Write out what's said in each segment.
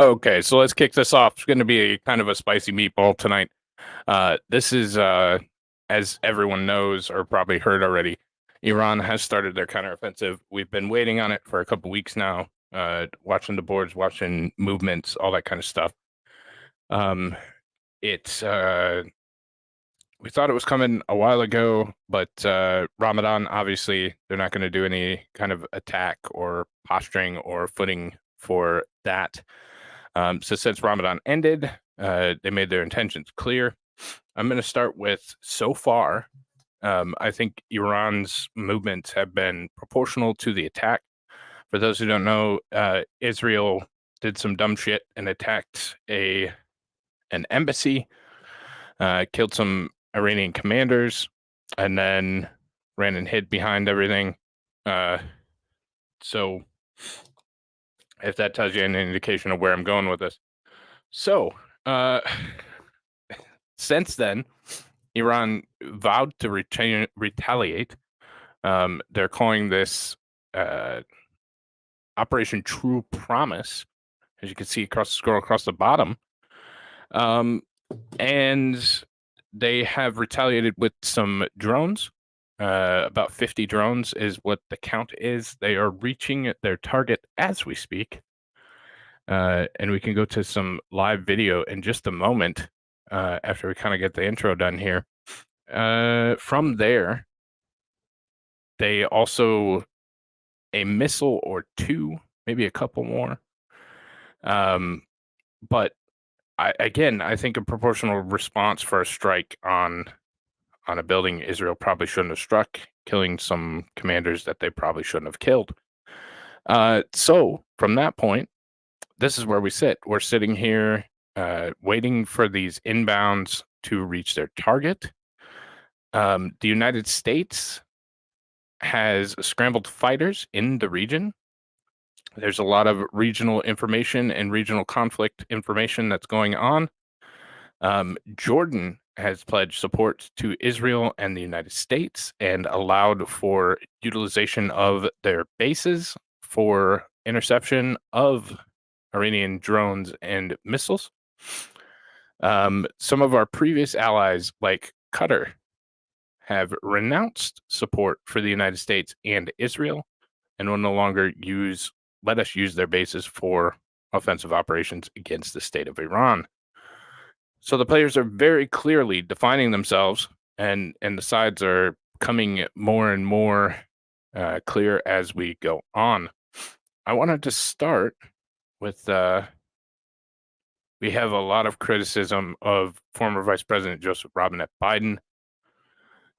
Okay, so let's kick this off. It's going to be kind of a spicy meatball tonight. This is, as everyone knows or probably heard already, Iran has started their counteroffensive. We've been waiting on it for a couple weeks now, watching the boards, watching movements, all that kind of stuff. It's we thought it was coming a while ago, but Ramadan, obviously, they're not going to do any kind of attack or posturing or footing for that. So since Ramadan ended, they made their intentions clear. I'm going to start with so far. I think Iran's movements have been proportional to the attack. For those who don't know, Israel did some dumb shit and attacked an embassy, killed some Iranian commanders, and then ran and hid behind everything. So if that tells you any indication of where I'm going with this. So, since then, Iran vowed to retaliate. They're calling this Operation True Promise, as you can see scroll across the bottom. And they have retaliated with some drones. About 50 drones is what the count is. They are reaching their target as we speak. And we can go to some live video in just a moment after we kind of get the intro done here. From there, they also a missile or two, maybe a couple more. But I think a proportional response for a strike on a building Israel probably shouldn't have struck, killing some commanders that they probably shouldn't have killed. So from that point, this is where we sit. We're sitting here waiting for these inbounds to reach their target. The United States has scrambled fighters in the region. There's a lot of regional information and regional conflict information that's going on. Jordan has pledged support to Israel and the United States and allowed for utilization of their bases for interception of Iranian drones and missiles. Some of our previous allies, like Qatar, have renounced support for the United States and Israel and will no longer let us use their bases for offensive operations against the state of Iran. So the players are very clearly defining themselves, and the sides are coming more and more clear as we go on. I wanted to start with we have a lot of criticism of former Vice President Joseph Robinette Biden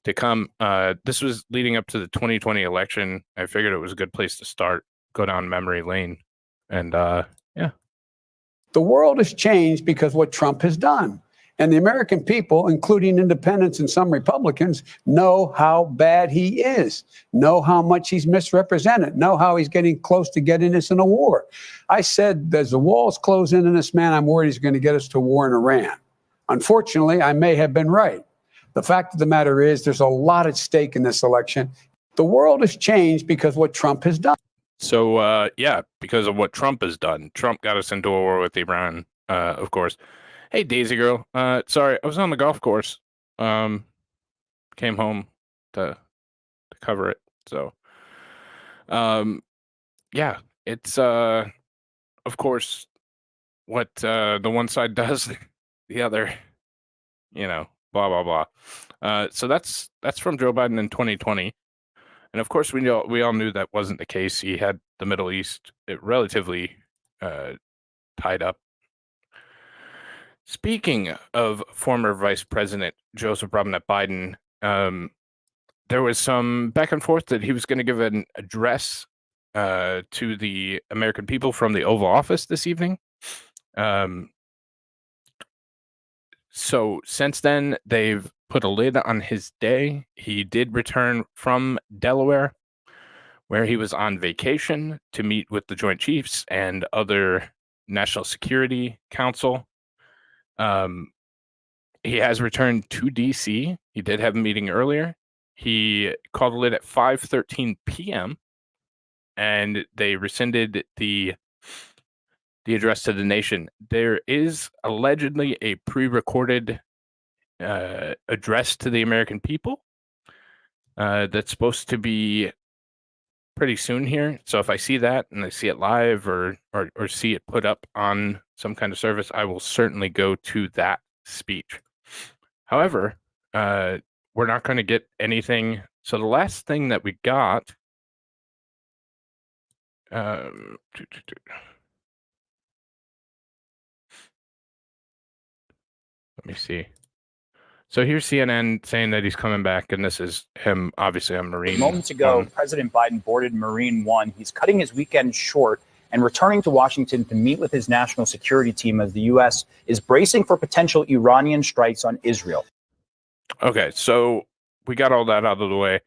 to come. This was leading up to the 2020 election. I figured it was a good place to start, go down memory lane. And yeah. The world has changed because what Trump has done. And the American people, including independents and some Republicans, know how bad he is, know how much he's misrepresented, know how he's getting close to getting us in a war. I said, as the walls close in on this man, I'm worried he's going to get us to war in Iran. Unfortunately, I may have been right. The fact of the matter is there's a lot at stake in this election. The world has changed because what Trump has done. So, yeah, because of what Trump has done. Trump got us into a war with Iran, of course. Hey, Daisy girl. Sorry, I was on the golf course. Came home to cover it. So, yeah, it's, of course, what the one side does, the other, blah, blah, blah. So that's from Joe Biden in 2020. And of course, we all knew that wasn't the case. He had the Middle East relatively tied up. Speaking of former Vice President Joseph Robinette Biden, there was some back and forth that he was going to give an address to the American people from the Oval Office this evening. So since then, they've put a lid on his day. He did return from Delaware, where he was on vacation to meet with the Joint Chiefs and other National Security Council. He has returned to DC. He did have a meeting earlier. He called the lid at 5:13 p.m. and they rescinded the the address to the nation. There is allegedly a pre-recorded address to the American people that's supposed to be pretty soon here. So if I see that and I see it live or see it put up on some kind of service, I will certainly go to that speech. However, we're not going to get anything. So the last thing that we got, let me see. So here's CNN saying that he's coming back, and this is him, obviously on Marine Moments ago, One. President Biden boarded Marine One. He's cutting his weekend short and returning to Washington to meet with his national security team as the U.S. is bracing for potential Iranian strikes on Israel. Okay, so we got all that out of the way.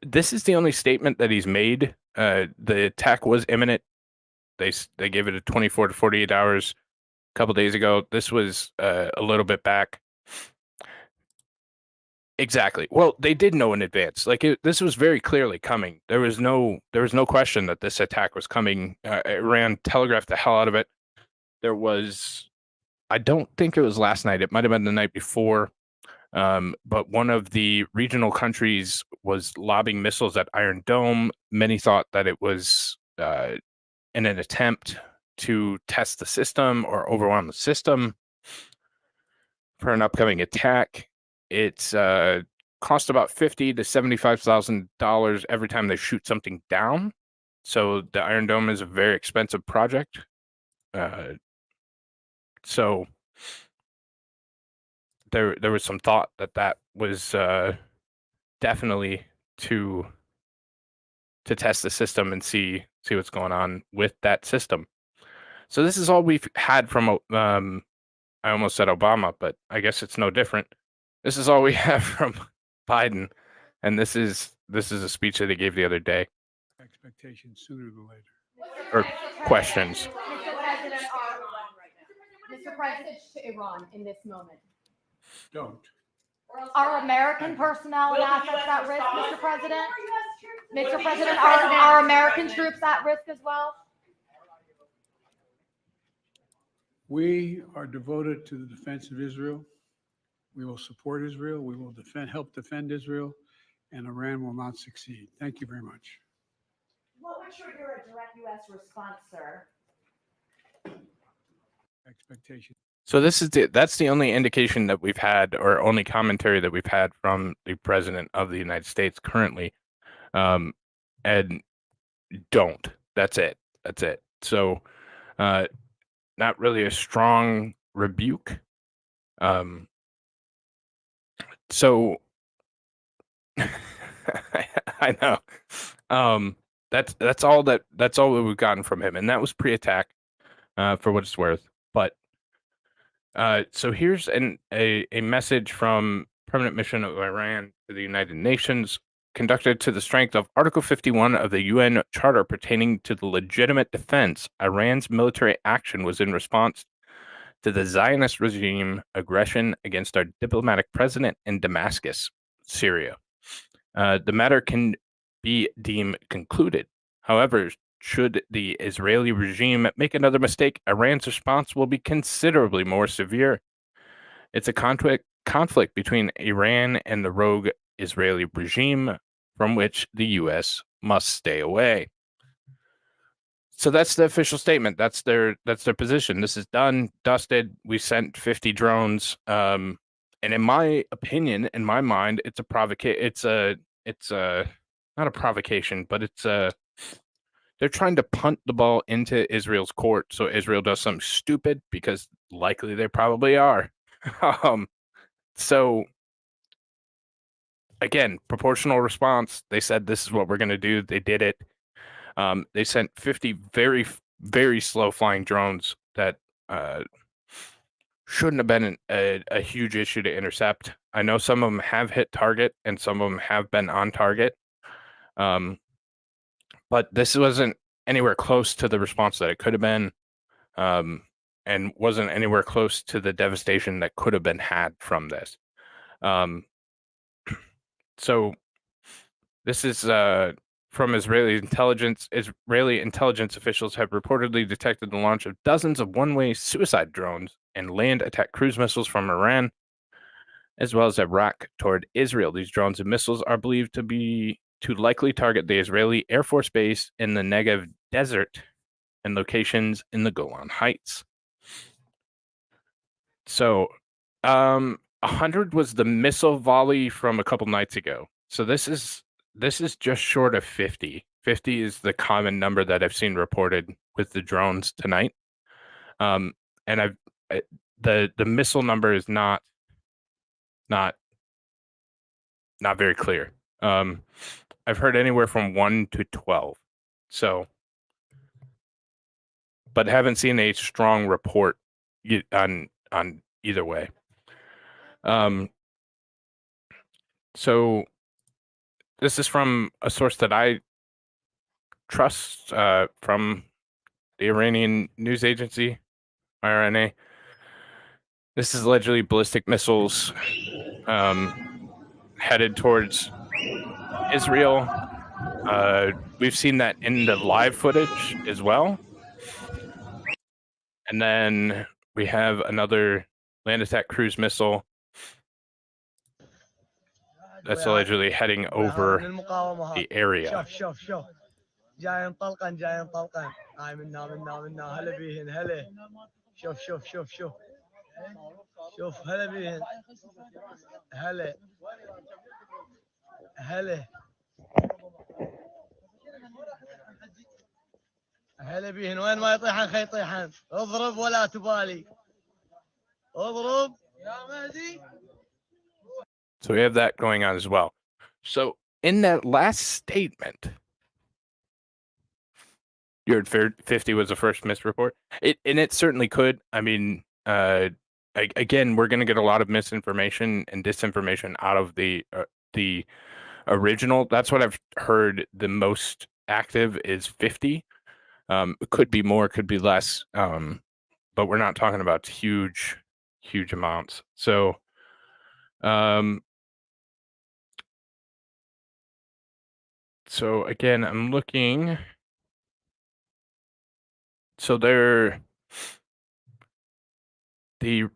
This is the only statement that he's made. The attack was imminent. They gave it a 24 to 48 hours a couple days ago. This was a little bit back. Exactly. Well, they did know in advance. Like this was very clearly coming. There was no question that this attack was coming. Iran telegraphed the hell out of it. There was, I don't think it was last night. It might have been the night before. But one of the regional countries was lobbing missiles at Iron Dome. Many thought that it was in an attempt to test the system or overwhelm the system for an upcoming attack. It's cost about $50,000 to $75,000 every time they shoot something down. So the Iron Dome is a very expensive project. So there was some thought that was definitely to test the system and see what's going on with that system. So this is all we've had from I almost said Obama, but I guess it's no different. This is all we have from Biden, and this is a speech that he gave the other day. Expectations sooner than later. Or questions. Mr. President, to Iran in this moment. Don't. Are American personnel and assets at risk, Mr. President? Mr. President, are American troops at risk as well? We are devoted to the defense of Israel. We will support Israel. We will help defend Israel, and Iran will not succeed. Thank you very much. What would trigger a direct U.S. response, sir? Expectation. So that's the only indication that we've had, or only commentary that we've had from the president of the United States currently. And don't. That's it. So, not really a strong rebuke. So I know. That's all that we've gotten from him, and that was pre-attack, for what it's worth. But so here's a message from Permanent Mission of Iran to the United Nations, conducted to the strength of Article 51 of the UN Charter pertaining to the legitimate defense. Iran's military action was in response to the Zionist regime aggression against our diplomatic president in Damascus, Syria. The matter can be deemed concluded. However, should the Israeli regime make another mistake, Iran's response will be considerably more severe. It's a conflict between Iran and the rogue Israeli regime, from which the U.S. must stay away. So that's the official statement. That's their position. This is done, dusted. We sent 50 drones. And in my opinion, in my mind, it's a not a provocation, but they're trying to punt the ball into Israel's court so Israel does something stupid, because likely they probably are. So again, proportional response. They said this is what we're going to do. They did it. They sent 50 very, very slow flying drones that shouldn't have been a huge issue to intercept. I know some of them have hit target and some of them have been on target. But this wasn't anywhere close to the response that it could have been, and wasn't anywhere close to the devastation that could have been had from this. So this is from Israeli intelligence officials have reportedly detected the launch of dozens of one-way suicide drones and land attack cruise missiles from Iran, as well as Iraq toward Israel. These drones and missiles are believed to likely target the Israeli Air Force Base in the Negev Desert and locations in the Golan Heights. So, 100 was the missile volley from a couple nights ago. So this is just short of 50. 50 is the common number that I've seen reported with the drones tonight. And the missile number is not very clear. I've heard anywhere from 1 to 12. So, but haven't seen a strong report on either way. So this is from a source that I trust, from the Iranian news agency, IRNA. This is allegedly ballistic missiles headed towards Israel. We've seen that in the live footage as well. And then we have another land attack cruise missile that's allegedly heading over the area. جاي انطلقن هاي منا هلا بيهن هلا شوف هلا بيهن هلا بيهن وين ما يطيحن خي يطيحن اضرب ولا تبالي اضرب يا مهدي. So we have that going on as well. So in that last statement, you heard 50 was the first misreport. It certainly could. I mean, again, we're going to get a lot of misinformation and disinformation out of the original. That's what I've heard. The most active is 50. It could be more, could be less. But we're not talking about huge amounts. So, so again, I'm looking. So the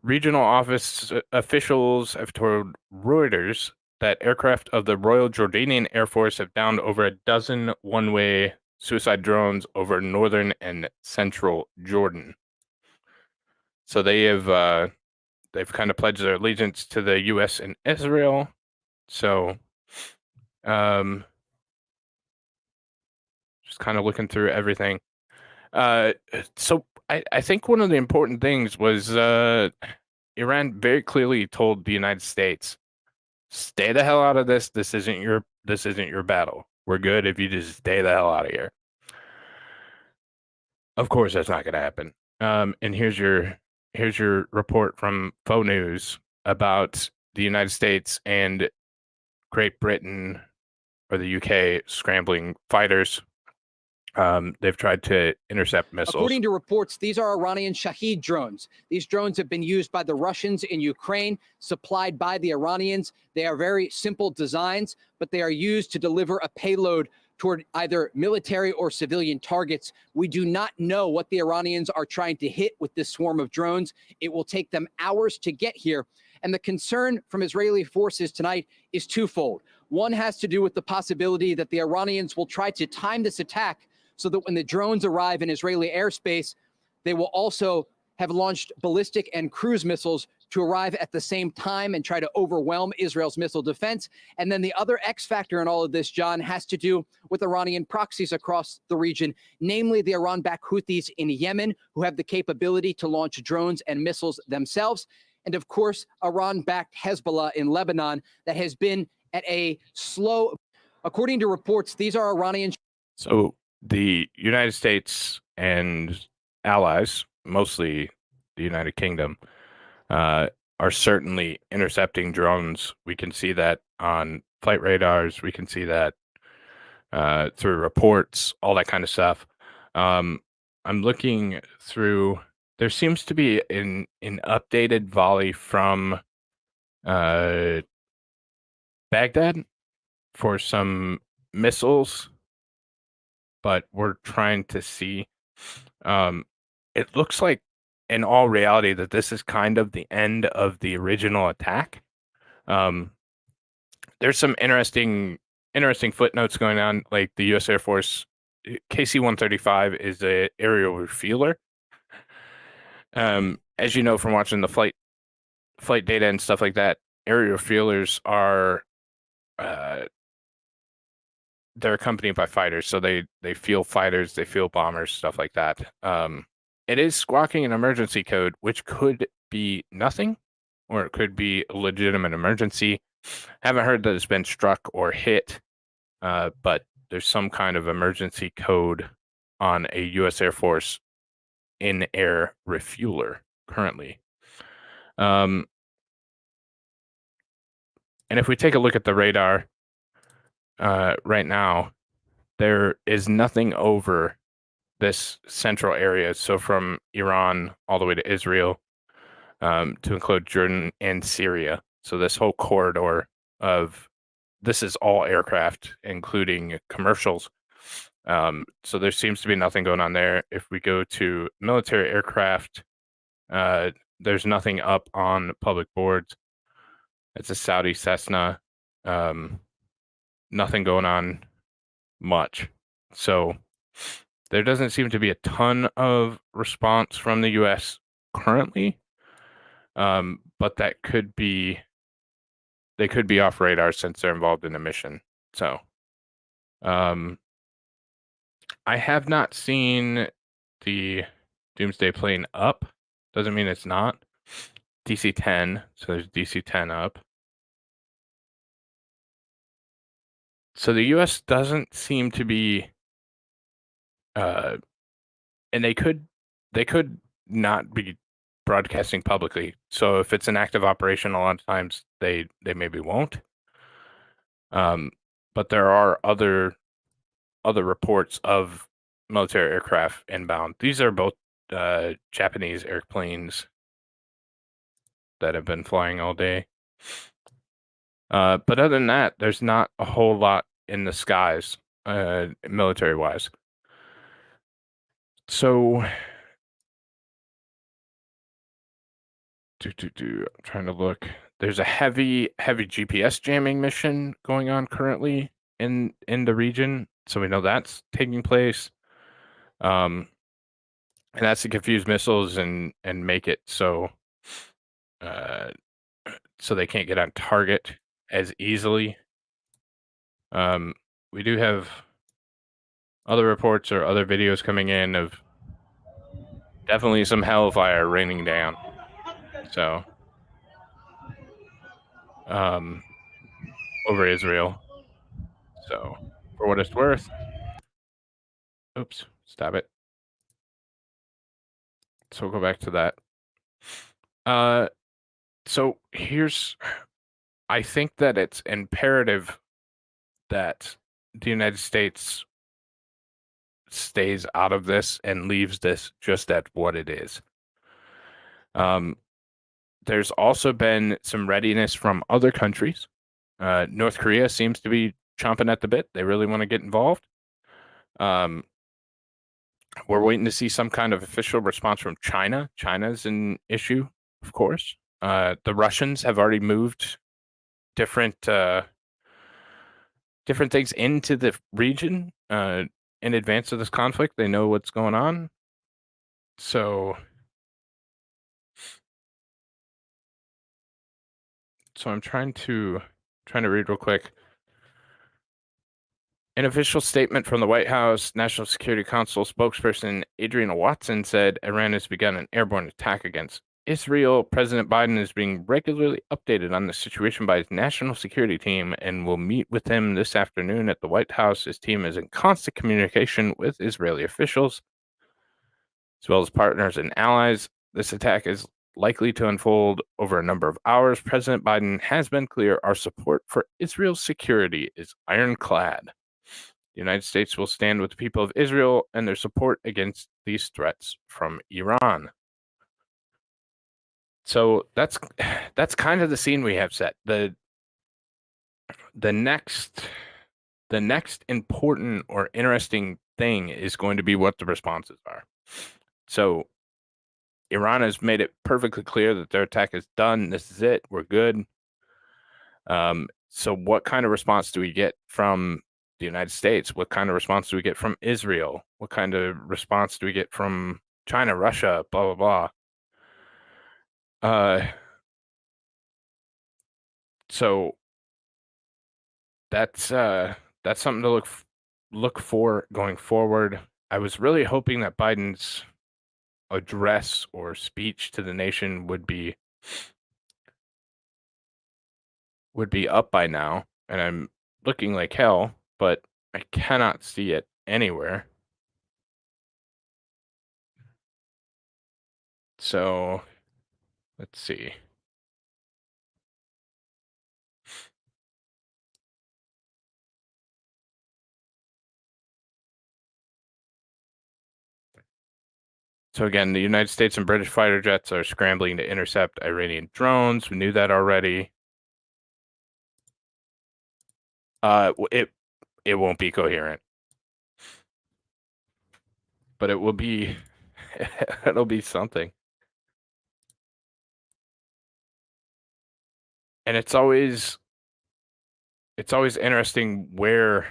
regional office officials have told Reuters that aircraft of the Royal Jordanian Air Force have downed over a dozen one-way suicide drones over northern and central Jordan. So they've kind of pledged their allegiance to the U.S. and Israel. So, just kind of looking through everything. So I think one of the important things was Iran very clearly told the United States, stay the hell out of this. This isn't your battle. We're good if you just stay the hell out of here. Of course, that's not going to happen. And here's your report from Faux News about the United States and Great Britain or the UK scrambling fighters. They've tried to intercept missiles. According to reports, these are Iranian Shahed drones. These drones have been used by the Russians in Ukraine, supplied by the Iranians. They are very simple designs, but they are used to deliver a payload toward either military or civilian targets. We do not know what the Iranians are trying to hit with this swarm of drones. It will take them hours to get here. And the concern from Israeli forces tonight is twofold. One has to do with the possibility that the Iranians will try to time this attack so that when the drones arrive in Israeli airspace, they will also have launched ballistic and cruise missiles to arrive at the same time and try to overwhelm Israel's missile defense. And then the other X factor in all of this, John, has to do with Iranian proxies across the region, namely the Iran-backed Houthis in Yemen, who have the capability to launch drones and missiles themselves. And of course, Iran-backed Hezbollah in Lebanon that has been at a slow, according to reports, these are Iranian. So the United States and allies, mostly the United Kingdom, are certainly intercepting drones. We can see that on flight radars. We can see that through reports, all that kind of stuff. I'm looking through. There seems to be an updated volley from Baghdad for some missiles but we're trying to see. It looks like, in all reality, that this is kind of the end of the original attack. There's some interesting footnotes going on, like the U.S. Air Force KC-135 is a aerial refueler. As you know from watching the flight data and stuff like that, aerial refuelers are they're accompanied by fighters, so they fuel fighters, they fuel bombers, stuff like that. It is squawking an emergency code, which could be nothing, or it could be a legitimate emergency. Haven't heard that it's been struck or hit, but there's some kind of emergency code on a U.S. Air Force in-air refueler currently. And if we take a look at the radar right now, there is nothing over this central area. So from Iran all the way to Israel, to include Jordan and Syria. So this whole corridor this is all aircraft, including commercials. So there seems to be nothing going on there. If we go to military aircraft, there's nothing up on public boards. It's a Saudi Cessna. Nothing going on much. So there doesn't seem to be a ton of response from the U.S. currently, but that could be, they could be off radar since they're involved in a mission. So I have not seen the Doomsday plane up. Doesn't mean it's not. DC-10, so there's DC-10 up. So the U.S. doesn't seem to be, and they could not be broadcasting publicly. So if it's an active operation, a lot of times they maybe won't. But there are other reports of military aircraft inbound. These are both Japanese airplanes that have been flying all day. But other than that, there's not a whole lot in the skies, military-wise. So, I'm trying to look. There's a heavy GPS jamming mission going on currently in the region, so we know that's taking place. And that's to confuse missiles and make it so they can't get on target as easily. We do have other reports or other videos coming in of definitely some hellfire raining down. So over Israel. So for what it's worth, oops, stop it. So we'll go back to that. So I think that it's imperative that the United States stays out of this and leaves this just at what it is. There's also been some readiness from other countries. North Korea seems to be chomping at the bit. They really want to get involved. We're waiting to see some kind of official response from China. China's an issue, of course. The Russians have already moved different things into the region in advance of this conflict. They know what's going on. So I'm trying to read real quick. An official statement from the White House National Security Council spokesperson Adrienne Watson said Iran has begun an airborne attack against Israel. President Biden is being regularly updated on the situation by his national security team and will meet with him this afternoon at the White House. His team is in constant communication with Israeli officials, as well as partners and allies. This attack is likely to unfold over a number of hours. President Biden has been clear, our support for Israel's security is ironclad. The United States will stand with the people of Israel and their support against these threats from Iran. So that's kind of the scene we have set. The next important or interesting thing is going to be what the responses are. So Iran has made it perfectly clear that their attack is done. This is it. We're good. So what kind of response do we get from the United States? What kind of response do we get from Israel? What kind of response do we get from China, Russia, blah, blah, blah? So that's something to look for going forward. I was really hoping that Biden's address or speech to the nation would be up by now, and I'm looking like hell, but I cannot see it anywhere. So let's see. So again, the United States and British fighter jets are scrambling to intercept Iranian drones. We knew that already. It won't be coherent, but it will be. It'll be something. And it's always interesting where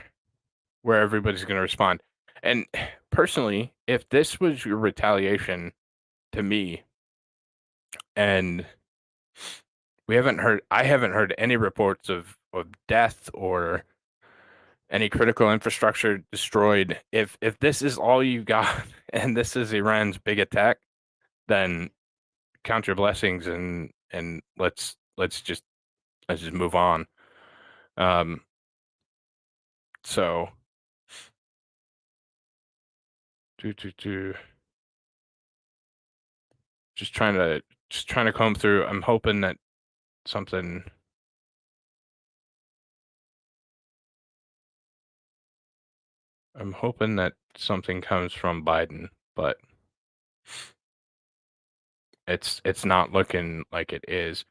everybody's going to respond. And personally, if this was your retaliation to me, and I haven't heard any reports of death or any critical infrastructure destroyed. If this is all you got and this is Iran's big attack, then count your blessings and let's just move on. So just trying to comb through. I'm hoping that something comes from Biden, but it's not looking like it is.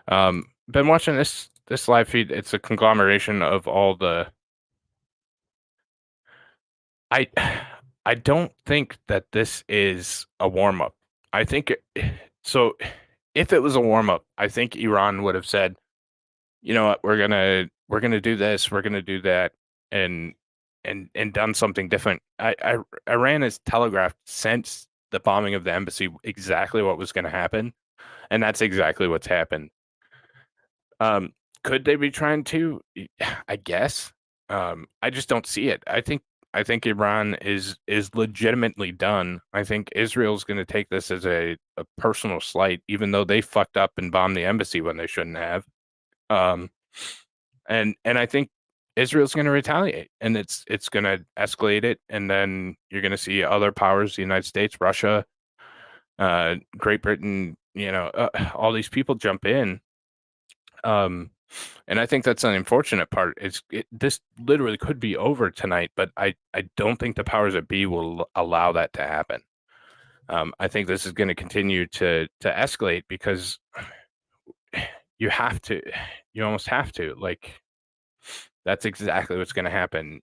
Been watching this live feed. It's a conglomeration of all the. I don't think that this is a warm up. I think so. If it was a warm up, I think Iran would have said, you know what, we're gonna do this, we're gonna do that, and done something different. Iran has telegraphed since the bombing of the embassy exactly what was going to happen, and that's exactly what's happened. Could they be trying to? I guess. I just don't see it. I think Iran is legitimately done. I think Israel's going to take this as a personal slight, even though they fucked up and bombed the embassy when they shouldn't have. And I think Israel's going to retaliate, and it's going to escalate it, and then you're going to see other powers, the United States, Russia, Great Britain, all these people jump in. And I think that's an unfortunate part. This literally could be over tonight, but I don't think the powers that be will allow that to happen. I think this is going to continue to escalate because you almost have to. Like, that's exactly what's going to happen.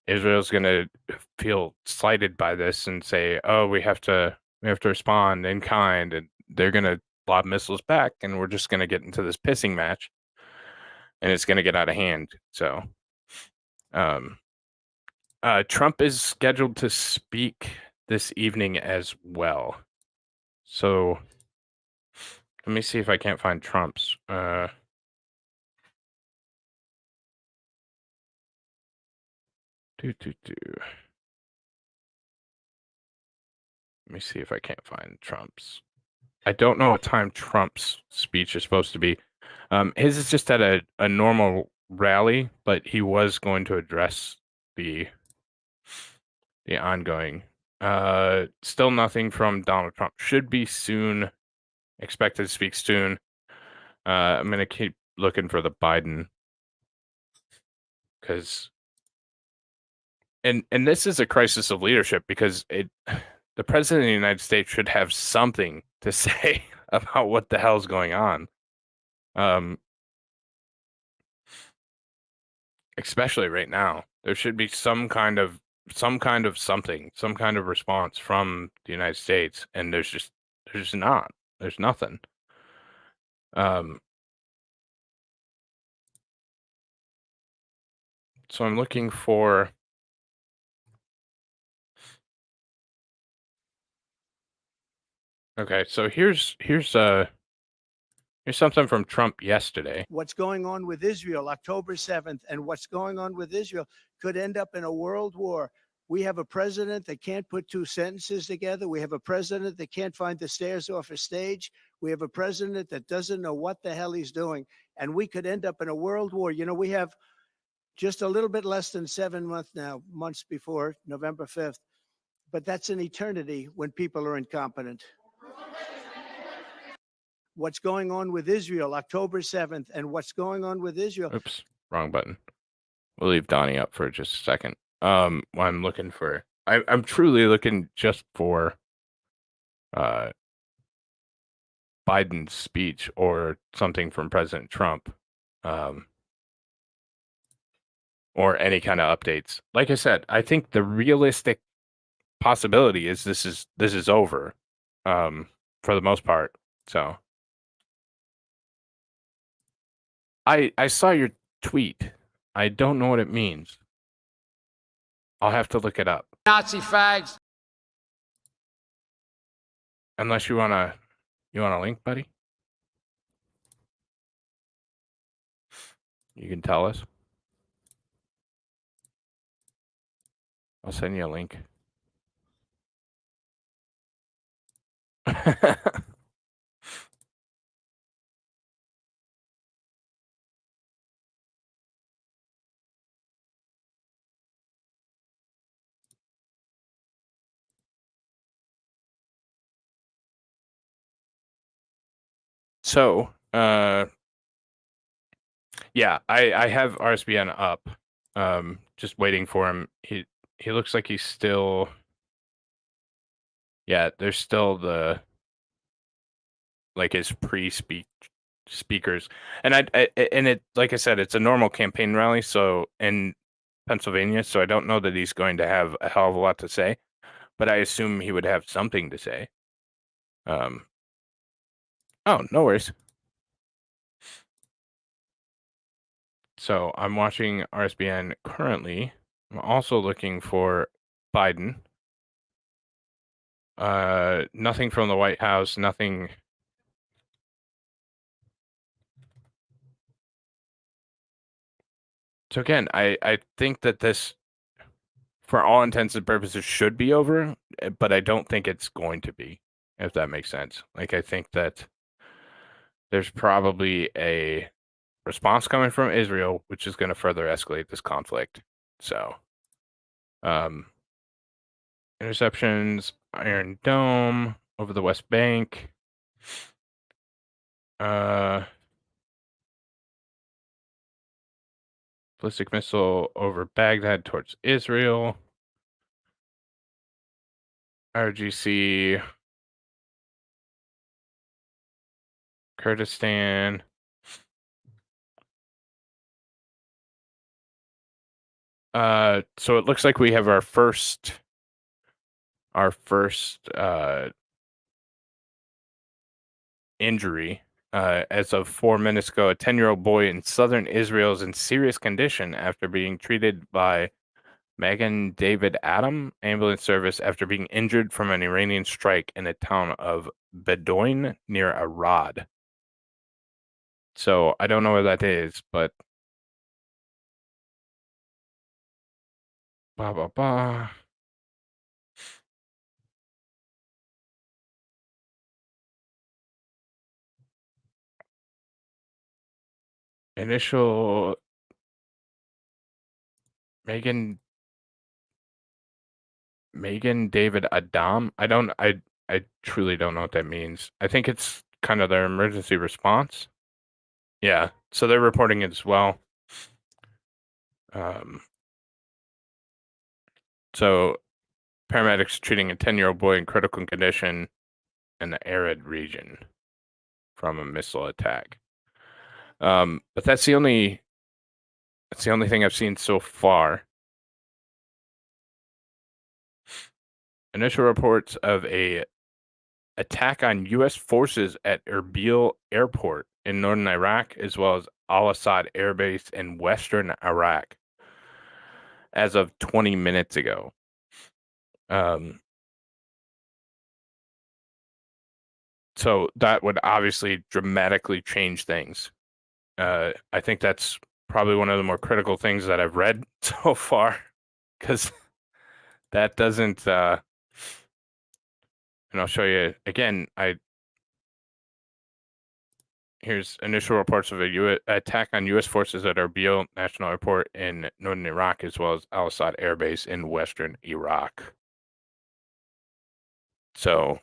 Israel's going to feel slighted by this and say, "Oh, we have to respond in kind," and they're going to lob missiles back, and we're just going to get into this pissing match, and it's going to get out of hand. So, Trump is scheduled to speak this evening as well. So, let me see if I can't find Trump's. Let me see if I can't find Trump's. I don't know what time Trump's speech is supposed to be. His is just at a normal rally, but he was going to address the ongoing. Still nothing from Donald Trump. Should be soon. Expected to speak soon. I'm going to keep looking for the Biden, because and this is a crisis of leadership, because the president of the United States should have something to say about what the hell's going on. especially right now. There should be some kind of something, some kind of response from the United States, and there's just not. There's nothing. So I'm looking for. Okay, so here's something from Trump yesterday. What's going on with Israel, October 7th, and what's going on with Israel could end up in a world war. We have a president that can't put two sentences together. We have a president that can't find the stairs off a stage. We have a president that doesn't know what the hell he's doing. And we could end up in a world war. You know, we have just a little bit less than 7 months now, months before November 5th. But that's an eternity when people are incompetent. What's going on with Israel, October 7th, and what's going on with Israel. Oops, wrong button. We'll leave Donnie up for just a second. I'm looking for. I'm truly looking just for Biden's speech or something from President Trump, or any kind of updates. Like I said, I think the realistic possibility is this is over, for the most part. So I saw your tweet. I don't know what it means. I'll have to look it up. Nazi fags. Unless you want a link, buddy? You can tell us. I'll send you a link. So, yeah, I have RSBN up. Just waiting for him. He looks like he's still. Yeah, there's still the his speakers, and it, like I said, it's a normal campaign rally. So in Pennsylvania, so I don't know that he's going to have a hell of a lot to say, but I assume he would have something to say. Oh, no worries. So I'm watching RSBN currently. I'm also looking for Biden. Nothing from the White House, nothing. So again, I think that this, for all intents and purposes, should be over, but I don't think it's going to be, if that makes sense. Like, I think that there's probably a response coming from Israel, which is going to further escalate this conflict. So, interceptions, Iron Dome over the West Bank. Ballistic missile over Baghdad towards Israel. RGC. Kurdistan. So it looks like we have our first injury. As of 4 minutes ago, a 10-year-old boy in southern Israel is in serious condition after being treated by Magen David Adom ambulance service after being injured from an Iranian strike in the town of Bedoin near Arad. So I don't know where that is, but blah blah blah. Initial Magen David Adam. I truly don't know what that means. I think it's kind of their emergency response. Yeah, so they're reporting it as well. So paramedics treating a 10-year-old boy in critical condition in the arid region from a missile attack. But that's the only That's the only thing I've seen so far. Initial reports of a attack on U.S. forces at Erbil Airport in northern Iraq, as well as Al-Assad Air Base in western Iraq, as of 20 minutes ago. So that would obviously dramatically change things. I think that's probably one of the more critical things that I've read so far, because that doesn't. And I'll show you again. Here's initial reports of a attack on U.S. forces at Erbil National Airport in northern Iraq, as well as Al-Assad Air Base in western Iraq. So,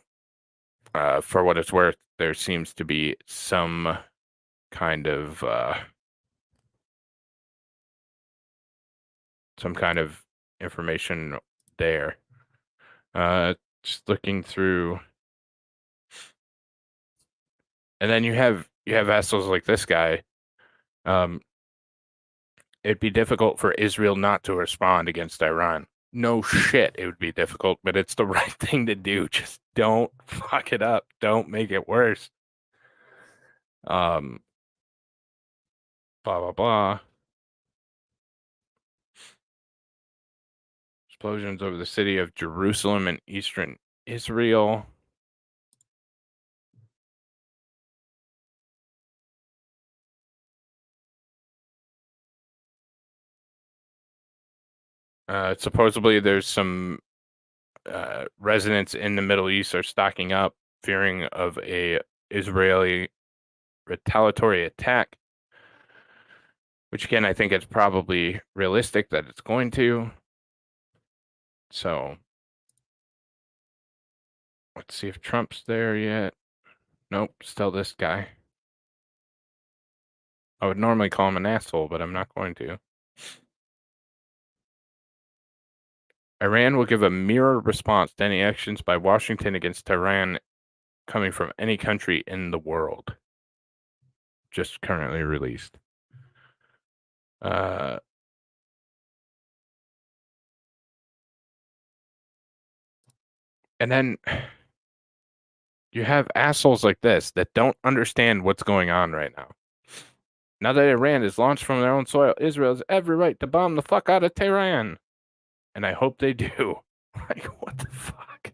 for what it's worth, there seems to be some kind of information there. Just looking through, and then you have assholes like this guy. It'd be difficult for Israel not to respond against Iran. No shit, it would be difficult, but it's the right thing to do. Just don't fuck it up. Don't make it worse. Blah blah blah. Explosions over the city of Jerusalem in eastern Israel. Supposedly there's some residents in the Middle East are stocking up, fearing of a Israeli retaliatory attack, which again, I think it's probably realistic that it's going to. So let's see if Trump's there yet. Nope, still this guy. I would normally call him an asshole, but I'm not going to. Iran will give a mirror response to any actions by Washington against Tehran coming from any country in the world. Just currently released. And then you have assholes like this that don't understand what's going on right now. Now that Iran is launched from their own soil, Israel has every right to bomb the fuck out of Tehran. And I hope they do. Like, what the fuck?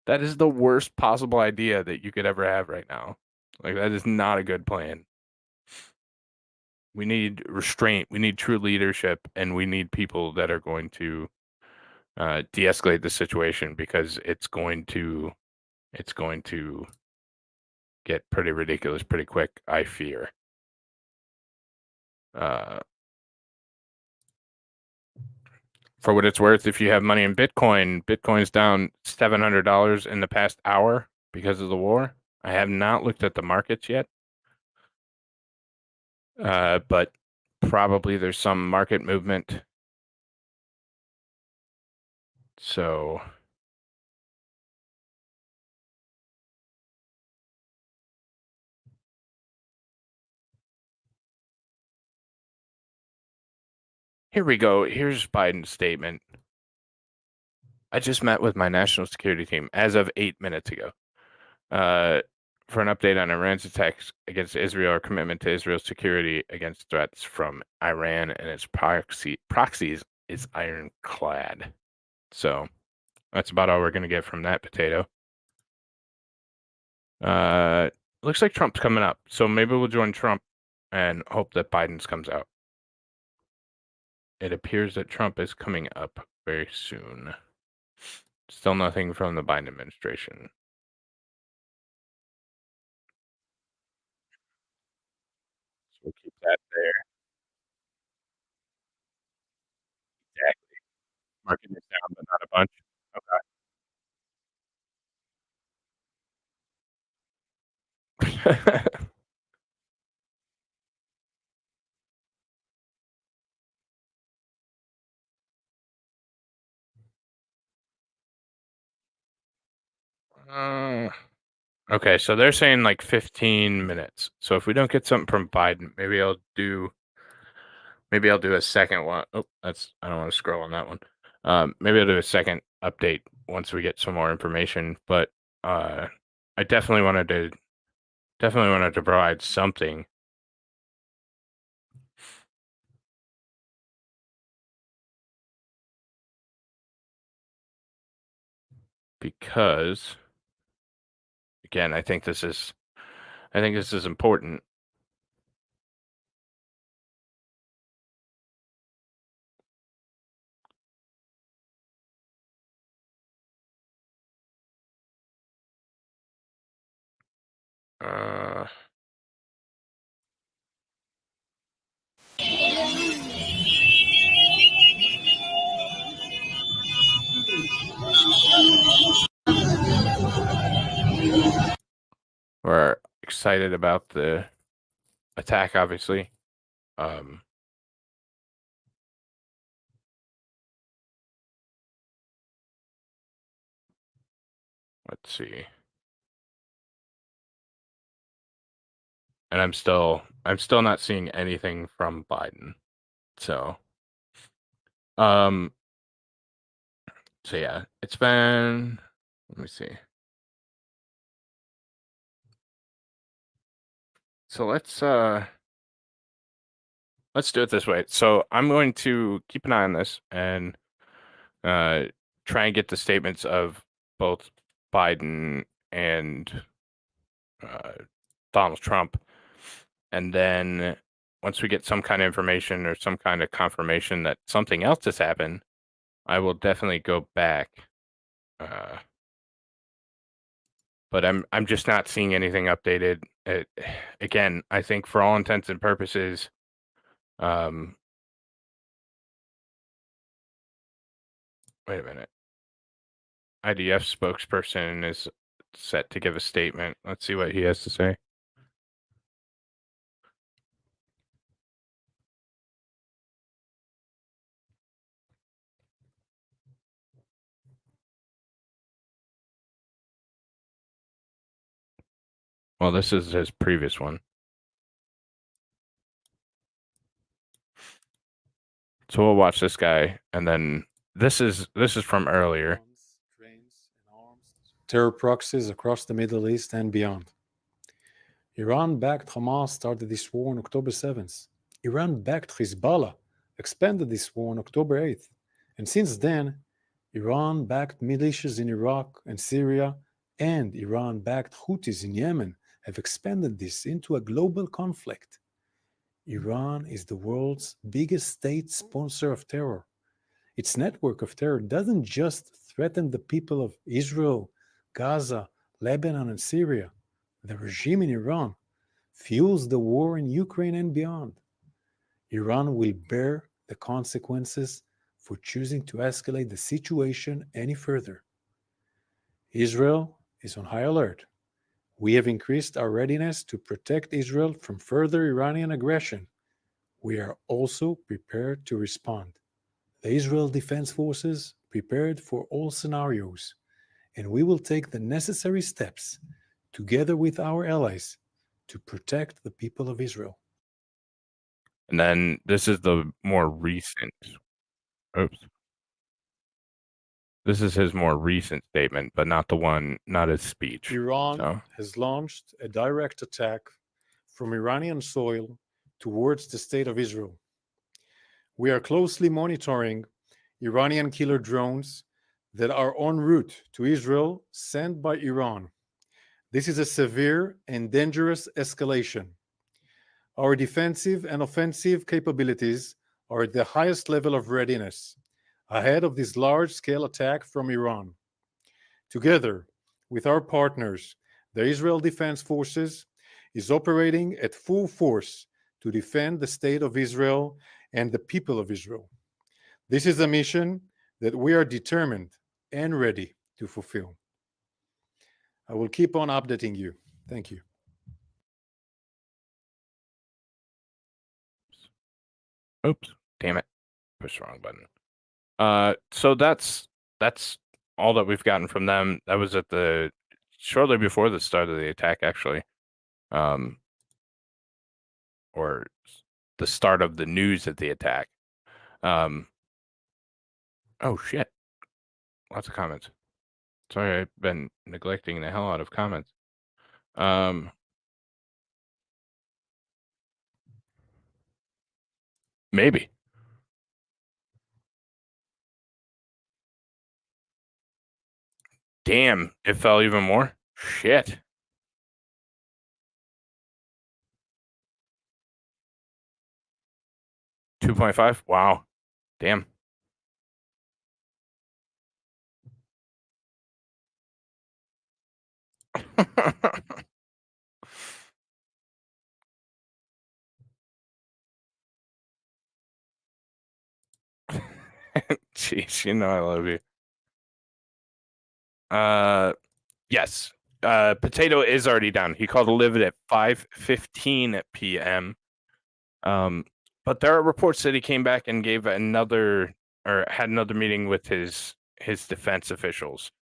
That is the worst possible idea that you could ever have right now. Like, that is not a good plan. We need restraint. We need true leadership, and we need people that are going to de-escalate the situation, because it's going to get pretty ridiculous pretty quick, I fear. For what it's worth, if you have money in Bitcoin, Bitcoin's down $700 in the past hour because of the war. I have not looked at the markets yet, but probably there's some market movement. So here we go. Here's Biden's statement. I just met with my national security team as of 8 minutes ago for an update on Iran's attacks against Israel, our commitment to Israel's security against threats from Iran and its proxies is ironclad. So that's about all we're going to get from that potato. Looks like Trump's coming up, so maybe we'll join Trump and hope that Biden's comes out. It appears that Trump is coming up very soon. Still nothing from the Biden administration. So we'll keep that there. Exactly. Marking it down, but not a bunch. Okay. Okay, so they're saying like 15 minutes. So if we don't get something from Biden, maybe I'll do a second one. Oh, I don't want to scroll on that one. Maybe I'll do a second update once we get some more information. But I definitely wanted to provide something. Because again, I think this is important. We're excited about the attack, obviously. Let's see. And I'm still not seeing anything from Biden. So yeah, it's been, let me see. So let's do it this way. So I'm going to keep an eye on this and try and get the statements of both Biden and Donald Trump. And then once we get some kind of information or some kind of confirmation that something else has happened, I will definitely go back. But I'm just not seeing anything updated. Again, I think for all intents and purposes, wait a minute. IDF spokesperson is set to give a statement. Let's see what he has to say. Well, this is his previous one. So we'll watch this guy, and then this is from earlier. Terror proxies across the Middle East and beyond. Iran-backed Hamas started this war on October 7th. Iran-backed Hezbollah expanded this war on October 8th. And since then, Iran-backed militias in Iraq and Syria and Iran-backed Houthis in Yemen have expanded this into a global conflict. Iran is the world's biggest state sponsor of terror. Its network of terror doesn't just threaten the people of Israel, Gaza, Lebanon, and Syria. The regime in Iran fuels the war in Ukraine and beyond. Iran will bear the consequences for choosing to escalate the situation any further. Israel is on high alert. We have increased our readiness to protect Israel from further Iranian aggression. We are also prepared to respond. The Israel Defense Forces prepared for all scenarios, and we will take the necessary steps together with our allies to protect the people of Israel. And then this is the more recent. Oops. This is his more recent statement, but not his speech. Iran has launched a direct attack from Iranian soil towards the state of Israel. We are closely monitoring Iranian killer drones that are en route to Israel sent by Iran. This is a severe and dangerous escalation. Our defensive and offensive capabilities are at the highest level of readiness, ahead of this large-scale attack from Iran. Together with our partners, the Israel Defense Forces is operating at full force to defend the state of Israel and the people of Israel. This is a mission that we are determined and ready to fulfill. I will keep on updating you. Thank you. Oops, damn it. Push the wrong button. So that's all that we've gotten from them. That was at the shortly before the start of the attack, actually, or the start of the news of the attack. Oh shit! Lots of comments. Sorry, I've been neglecting the hell out of comments. Maybe. Damn, it fell even more. Shit. $2.5. Wow. Damn. Jeez, you know I love you. Yes. Potato is already down. He called a livid at 5:15 p.m. But there are reports that he came back and gave another or had another meeting with his defense officials.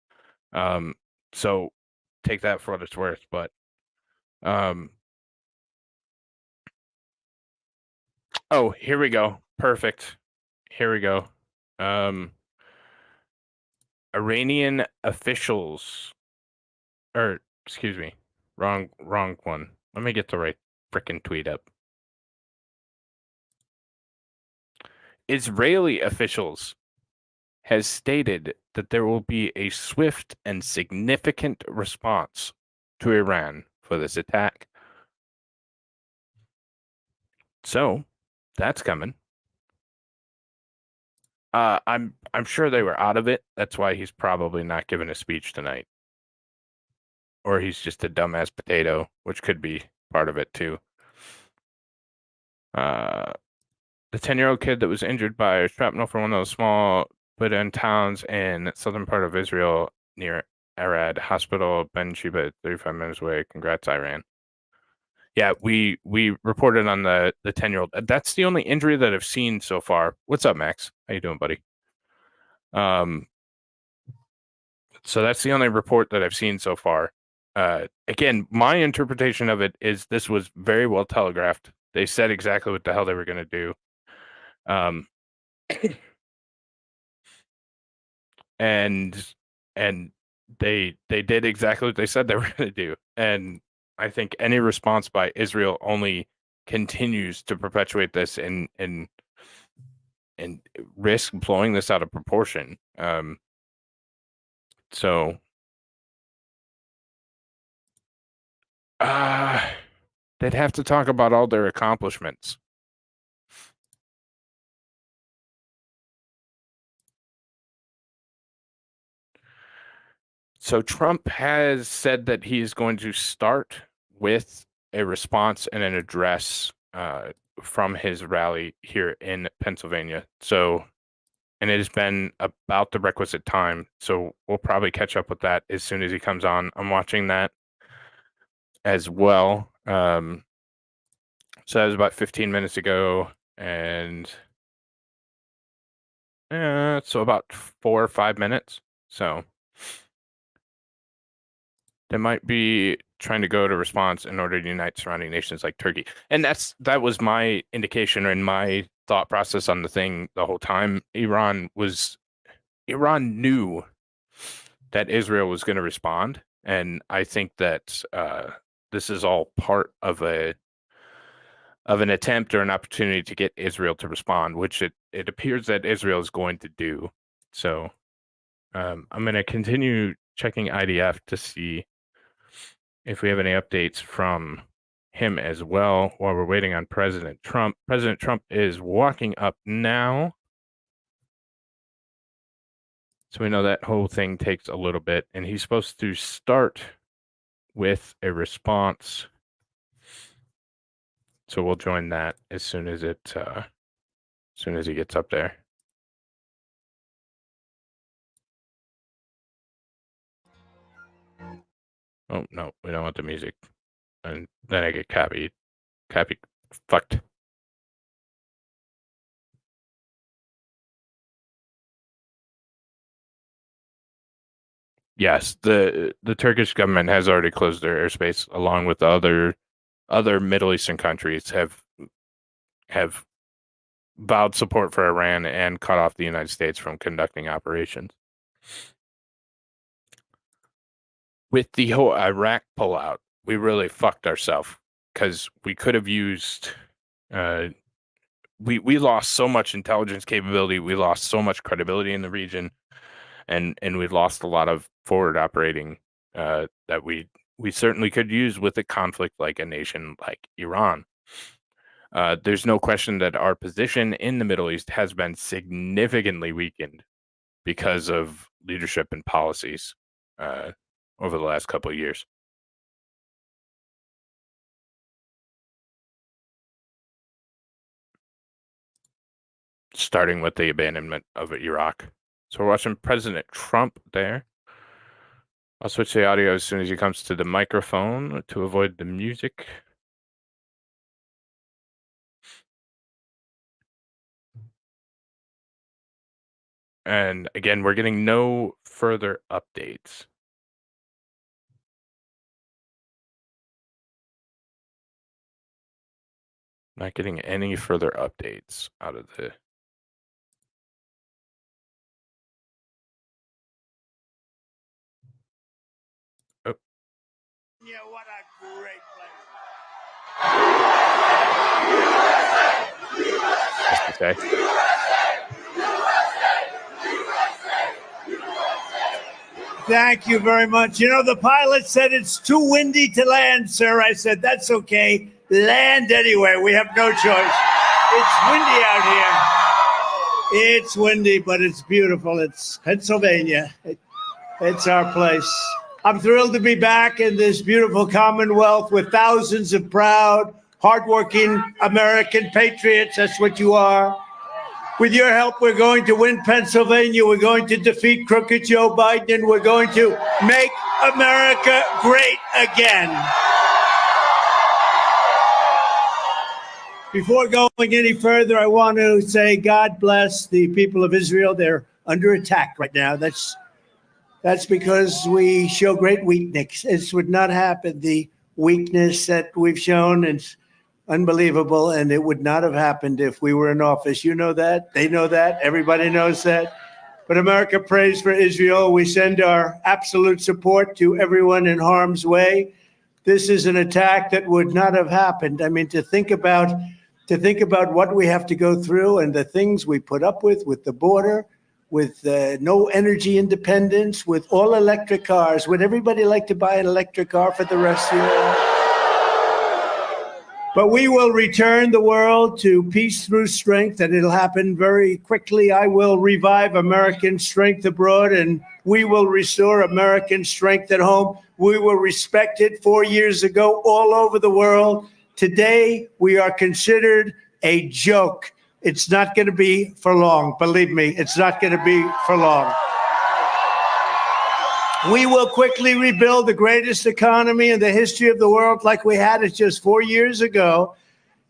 So take that for what it's worth. But oh, here we go. Perfect. Here we go. Iranian officials, or excuse me, wrong one. Let me get the right frickin' tweet up. Israeli officials has stated that there will be a swift and significant response to Iran for this attack. So that's coming. I'm sure they were out of it. That's why he's probably not giving a speech tonight. Or he's just a dumbass potato, which could be part of it too. The 10-year-old kid that was injured by shrapnel from one of those small Bedouin towns in southern part of Israel near Arad Hospital, Ben Sheba, 35 minutes away. Congrats, Iran. Yeah, we reported on the 10-year-old. That's the only injury that I've seen so far. What's up, Max? How you doing, buddy? So that's the only report that I've seen so far. Again, my interpretation of it is this was very well telegraphed. They said exactly what the hell they were going to do. And they did exactly what they said they were going to do. And I think any response by Israel only continues to perpetuate this and risk blowing this out of proportion. So they'd have to talk about all their accomplishments. So Trump has said that he is going to start with a response and an address from his rally here in Pennsylvania. So, and it has been about the requisite time. So we'll probably catch up with that as soon as he comes on. I'm watching that as well. So that was about 15 minutes ago, and so about 4 or 5 minutes. So they might be trying to go to response in order to unite surrounding nations like Turkey. And that was my indication and my thought process on the thing the whole time. Iran knew that Israel was going to respond. And I think that this is all part of an attempt or an opportunity to get Israel to respond, which it appears that Israel is going to do. So I'm going to continue checking IDF to see if we have any updates from him as well while we're waiting on President Trump. President Trump is walking up now. So we know that whole thing takes a little bit, and he's supposed to start with a response. So we'll join that as soon as he gets up there. Oh no, we don't want the music. And then I get fucked. Yes, the Turkish government has already closed their airspace, along with the other Middle Eastern countries have vowed support for Iran and cut off the United States from conducting operations. With the whole Iraq pullout, we really fucked ourselves because we could have used. We lost so much intelligence capability. We lost so much credibility in the region, and we lost a lot of forward operating that we certainly could use with a conflict like a nation like Iran. There's no question that our position in the Middle East has been significantly weakened because of leadership and policies over the last couple of years. Starting with the abandonment of Iraq. So we're watching President Trump there. I'll switch the audio as soon as he comes to the microphone to avoid the music. And again, we're getting no further updates. Not getting any further updates out of the. Oh. Yeah, what a great place. What's to say? Thank you very much. You know, the pilot said it's too windy to land, sir. I said, that's okay. Land anyway. We have no choice. It's windy out here. It's windy, but it's beautiful. It's Pennsylvania. It's our place. I'm thrilled to be back in this beautiful Commonwealth with thousands of proud, hardworking American patriots. That's what you are. With your help, we're going to win Pennsylvania. We're going to defeat crooked Joe Biden, and we're going to make America great again. Before going any further, I want to say God bless the people of Israel. They're under attack right now. That's because we show great weakness. This would not happen. The weakness that we've shown is unbelievable, and it would not have happened if we were in office. You know that. They know that. Everybody knows that. But America prays for Israel. We send our absolute support to everyone in harm's way. This is an attack that would not have happened. I mean, to think about what we have to go through and the things we put up with the border, with no energy independence, with all electric cars. Would everybody like to buy an electric car for the rest of your life? But we will return the world to peace through strength, and it'll happen very quickly. I will revive American strength abroad, and we will restore American strength at home. We were respected 4 years ago all over the world. Today, we are considered a joke. It's not going to be for long. Believe me, it's not going to be for long. We will quickly rebuild the greatest economy in the history of the world like we had it just 4 years ago.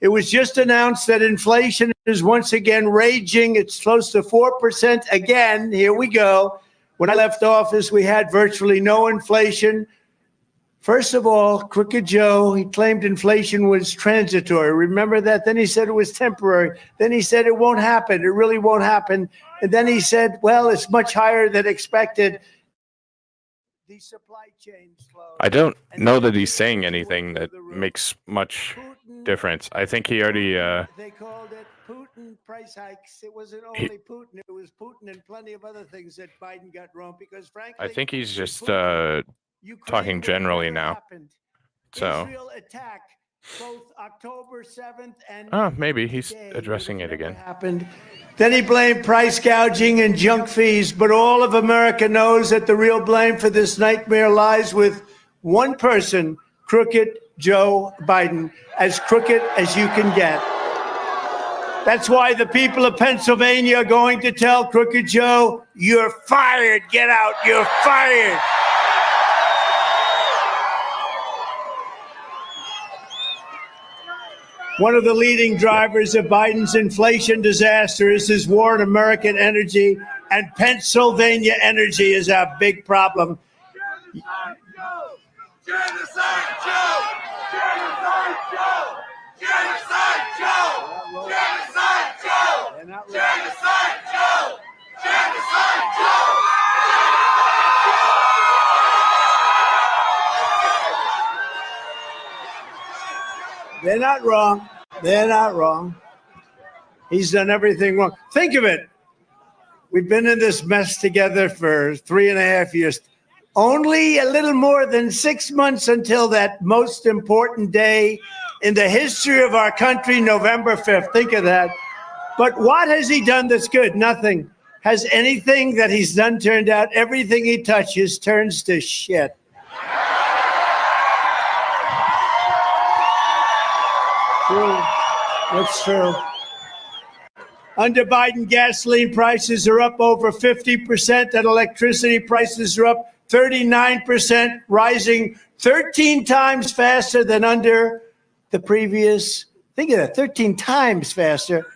It was just announced that inflation is once again raging. It's close to 4% again. Here we go. When I left office, we had virtually no inflation. First of all, Crooked Joe, he claimed inflation was transitory. Remember that? Then he said it was temporary. Then he said it won't happen. It really won't happen. And then he said, well, it's much higher than expected. The supply chains closed. I don't know that he's saying anything that makes much difference. I think he already. They called it Putin price hikes. It wasn't only Putin; it was Putin and plenty of other things that Biden got wrong. Because frankly, I think he's just Ukraine talking generally now. happened. So. Israel attacked both October 7th and maybe he's addressing it again. Happened. Then he blamed price gouging and junk fees, but all of America knows that the real blame for this nightmare lies with one person, Crooked Joe Biden, as crooked as you can get. That's why the people of Pennsylvania are going to tell Crooked Joe, you're fired, get out, you're fired. One of the leading drivers of Biden's inflation disaster is his war on American energy, and Pennsylvania energy is a big problem. They're not wrong. They're not wrong. He's done everything wrong. Think of it. We've been in this mess together for 3.5 years. Only a little more than 6 months until that most important day in the history of our country, November 5th. Think of that. But what has he done that's good? Nothing. Has anything that he's done turned out? Everything he touches turns to shit. True. That's true. Under Biden, gasoline prices are up over 50%, and electricity prices are up 39%, rising 13 times faster than under the previous, think of that, 13 times faster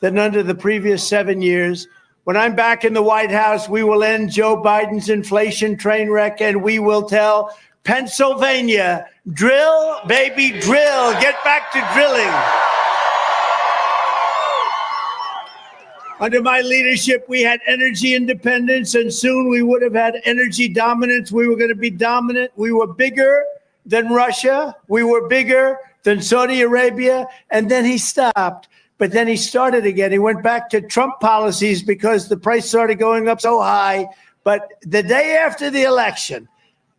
than under the previous 7 years. When I'm back in the White House, we will end Joe Biden's inflation train wreck, and we will tell Pennsylvania, drill, baby, drill. Get back to drilling. Under my leadership, we had energy independence, and soon we would have had energy dominance. We were going to be dominant. We were bigger than Russia. We were bigger than Saudi Arabia. And then he stopped. But then he started again. He went back to Trump policies because the price started going up so high. But the day after the election,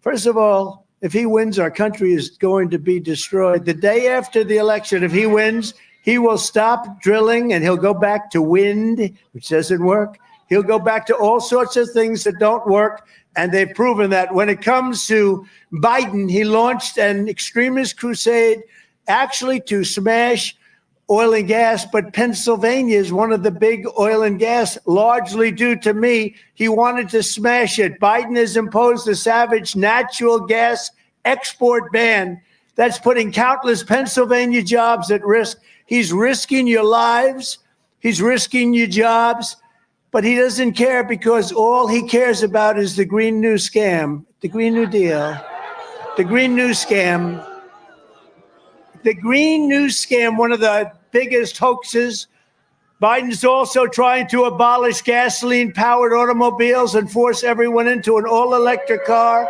first of all, if he wins, our country is going to be destroyed. The day after the election, if he wins, he will stop drilling and he'll go back to wind, which doesn't work. He'll go back to all sorts of things that don't work. And they've proven that. When it comes to Biden, he launched an extremist crusade actually to smash oil and gas. But Pennsylvania is one of the big oil and gas, largely due to me. He wanted to smash it. Biden has imposed a savage natural gas export ban that's putting countless Pennsylvania jobs at risk. He's risking your lives. He's risking your jobs. But he doesn't care because all he cares about is the Green New Scam, the Green New Deal, the Green New Scam. The Green New Scam, one of the biggest hoaxes. Biden's also trying to abolish gasoline-powered automobiles and force everyone into an all-electric car.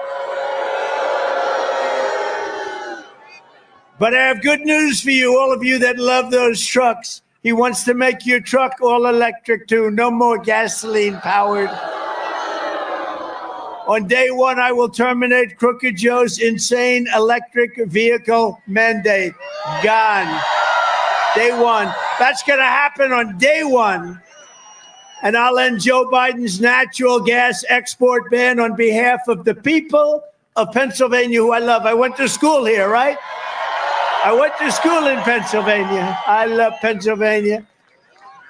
But I have good news for you, all of you that love those trucks. He wants to make your truck all electric too. No more gasoline powered. On day one, I will terminate Crooked Joe's insane electric vehicle mandate. Gone. Day one. That's going to happen on day one. And I'll end Joe Biden's natural gas export ban on behalf of the people of Pennsylvania who I love. I went to school here, right? I went to school in Pennsylvania. I love Pennsylvania.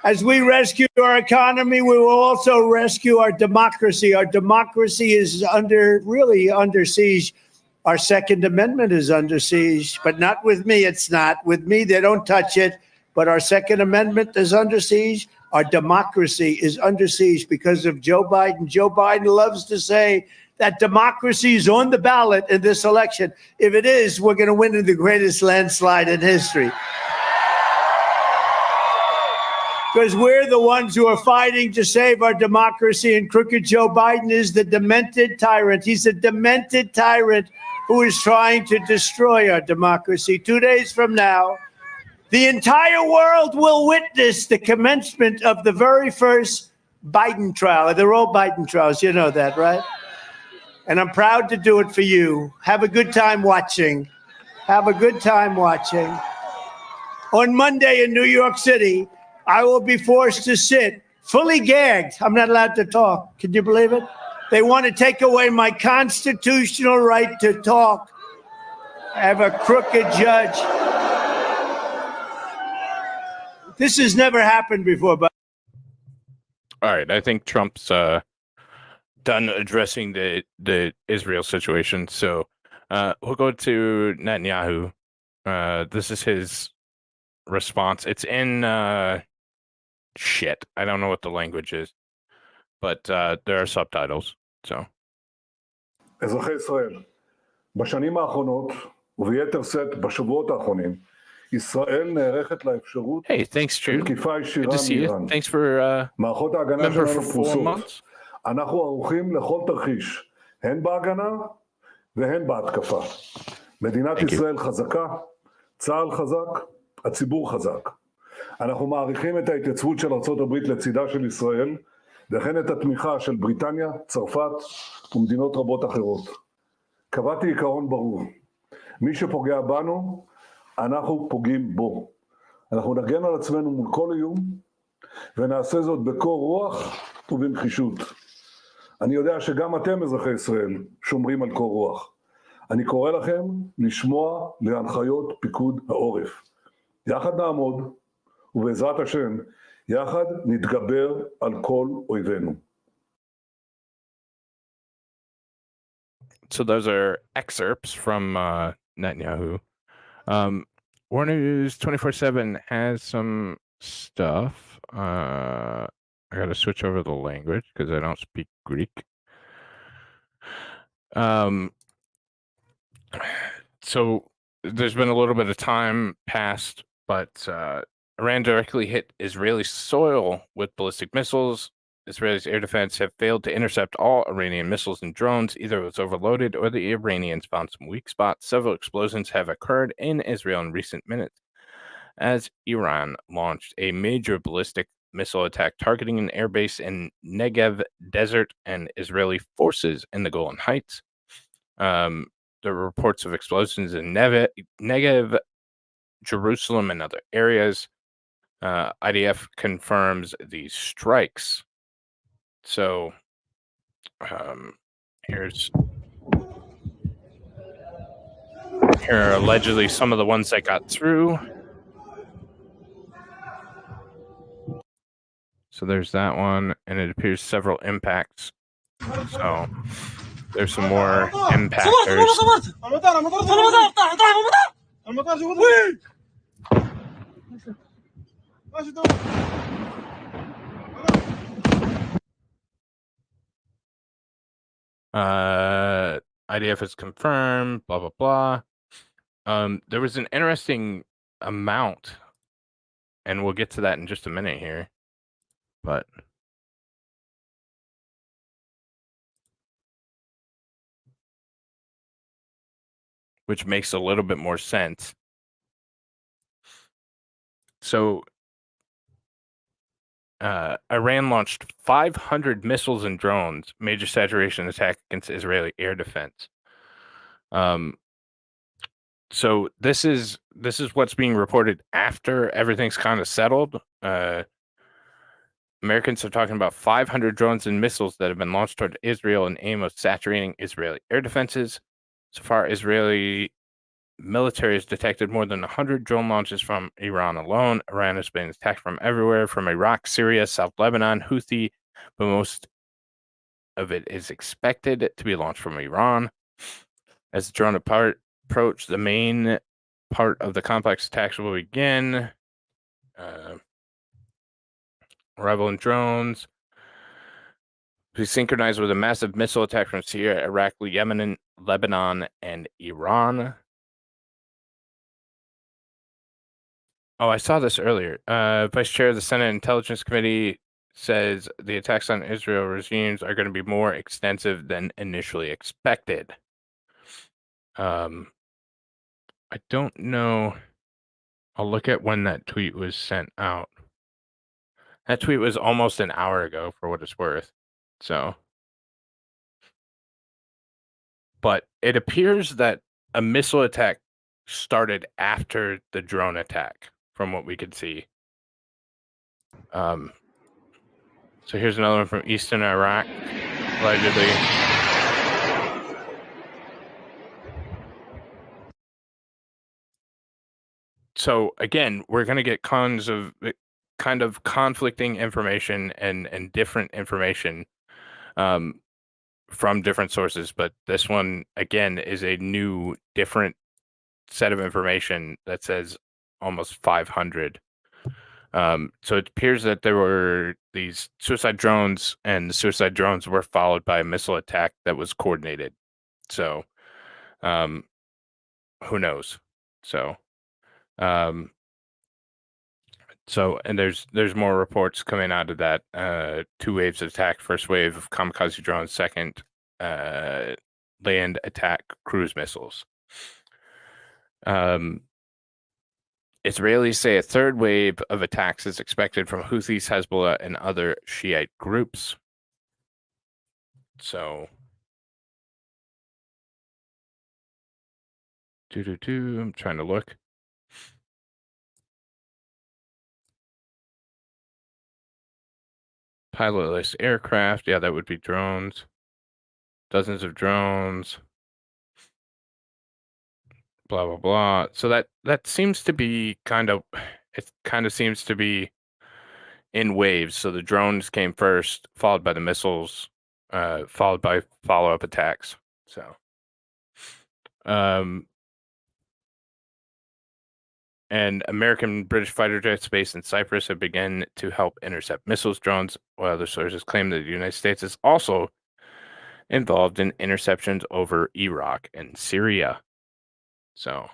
As we rescue our economy, we will also rescue our democracy. Our democracy is really under siege. Our Second Amendment is under siege, but not with me. It's not. With me, they don't touch it. But our Second Amendment is under siege. Our democracy is under siege because of Joe Biden. Joe Biden loves to say that democracy is on the ballot in this election. If it is, we're going to win in the greatest landslide in history. Because we're the ones who are fighting to save our democracy, and Crooked Joe Biden is the demented tyrant. He's a demented tyrant who is trying to destroy our democracy. 2 days from now, the entire world will witness the commencement of the very first Biden trial. They're all Biden trials. You know that, right? And I'm proud to do it for you. Have a good time watching. Have a good time watching. On Monday in New York City, I will be forced to sit fully gagged. I'm not allowed to talk. Can you believe it? They want to take away my constitutional right to talk. I have a crooked judge. This has never happened before. But All right, I think Trump's done addressing the Israel situation. So we'll go to Netanyahu. This is his response. It's in shit. I don't know what the language is, but there are subtitles. So אזרחי ישראל, בשנים האחרונות, וביתר שאת בשבועות האחרונים, ישראל נערכת לאפשרות Hey, thanks, Drew. לתקיפה Good ישירה to see you. מאיראן. Thanks for מערכות ההגנה member שלנו for 4 פרוסות. months. אנחנו ערוכים לכל תרחיש, הן בהגנה והן בהתקפה. מדינת ישראל חזקה, צה"ל חזק, הציבור חזק. אנחנו מעריכים את ההתייצבות של ארצות הברית לצידה של ישראל, וכן את התמיכה של בריטניה, צרפת ומדינות רבות אחרות. קבעתי עיקרון ברור, מי שפוגע בנו, אנחנו פוגעים בו. אנחנו נגן על עצמנו מול כל איום, ונעשה זאת בקור רוח ובנחישות. אני יודע שגם אתם, אזרחי ישראל, שומרים על קור רוח. אני קורא לכם לשמוע להנחיות פיקוד העורף. יחד נעמוד, ובעזרת השם, יחד נתגבר על כל אויבינו. So those are excerpts from Netanyahu. War News 24/7 has some stuff. I got to switch over the language because I don't speak Greek. So there's been a little bit of time passed, but Iran directly hit Israeli soil with ballistic missiles. Israel's air defense have failed to intercept all Iranian missiles and drones. Either it was overloaded or the Iranians found some weak spots. Several explosions have occurred in Israel in recent minutes as Iran launched a major ballistic missile attack targeting an airbase in Negev Desert and Israeli forces in the Golan Heights. There were reports of explosions in Negev, Jerusalem, and other areas. IDF confirms these strikes. So here are allegedly some of the ones that got through. So there's that one, and it appears several impacts. So there's some more impactors. IDF is confirmed, blah, blah, blah. There was an interesting amount, and we'll get to that in just a minute here, but which makes a little bit more sense. So Iran launched 500 missiles and drones, major saturation attack against Israeli air defense. So this is what's being reported after everything's kind of settled. Americans are talking about 500 drones and missiles that have been launched toward Israel in aim of saturating Israeli air defenses. So far, Israeli military has detected more than 100 drone launches from Iran alone. Iran has been attacked from everywhere, from Iraq, Syria, South Lebanon, Houthi, but most of it is expected to be launched from Iran. As the drone approach, the main part of the complex attacks will begin. Arrival in drones be synchronized with a massive missile attack from Syria, Iraq, Yemen, Lebanon, and Iran. Oh, I saw this earlier. Vice Chair of the Senate Intelligence Committee says the attacks on Israel regimes are going to be more extensive than initially expected. I don't know. I'll look at when that tweet was sent out. That tweet was almost an hour ago, for what it's worth. So, but it appears that a missile attack started after the drone attack, from what we could see. So here's another one from Eastern Iraq, allegedly. So again, we're going to get tons of kind of conflicting information and different information from different sources, but this one again is a new, different set of information that says almost 500. So it appears that there were these suicide drones, and the suicide drones were followed by a missile attack that was coordinated. So, who knows? So, um, and there's more reports coming out of that. 2 waves of attack. First wave of kamikaze drones. Second, land attack cruise missiles. Israelis say a third wave of attacks is expected from Houthis, Hezbollah, and other Shiite groups. So, I'm trying to look. Pilotless aircraft. Yeah, that would be drones. Dozens of drones. Blah blah blah. So that seems to be it kind of seems to be in waves. So the drones came first, followed by the missiles, followed by follow-up attacks. So, and American British fighter jets based in Cyprus have begun to help intercept missiles, drones, while other sources claim that the United States is also involved in interceptions over Iraq and Syria. So,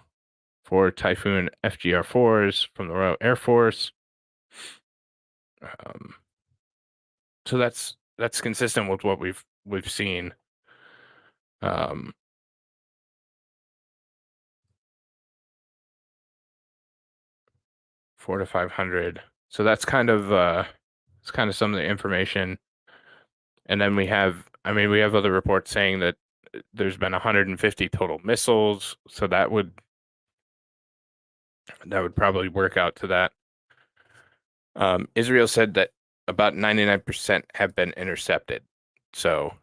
4 Typhoon FGR-4s from the Royal Air Force. So that's consistent with what we've seen. 4 to 500. So that's kind of some of the information. And then we have other reports saying that there's been 150 total missiles. So that would probably work out to that. Israel said that about 99% have been intercepted. So,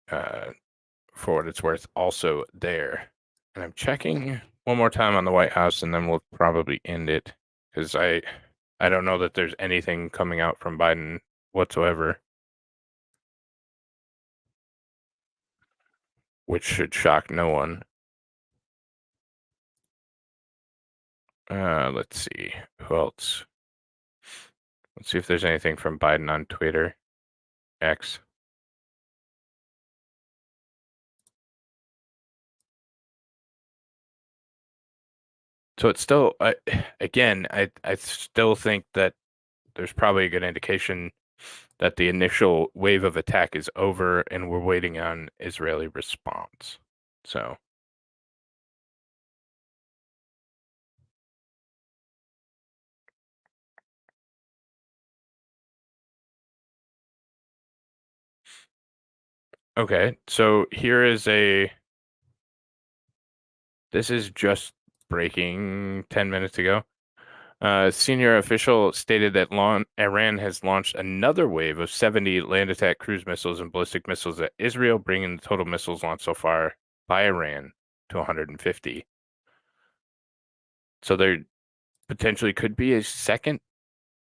for what it's worth, also there. And I'm checking one more time on the White House, and then we'll probably end it, because I don't know that there's anything coming out from Biden whatsoever, which should shock no one. Let's see. Who else? Let's see if there's anything from Biden on Twitter. X. So it's still, again, I still think that there's probably a good indication that the initial wave of attack is over and we're waiting on Israeli response. So, okay, so this is just breaking 10 minutes ago. Senior official stated that Iran has launched another wave of 70 land attack cruise missiles and ballistic missiles at Israel, bringing the total missiles launched so far by Iran to 150. So there potentially could be a second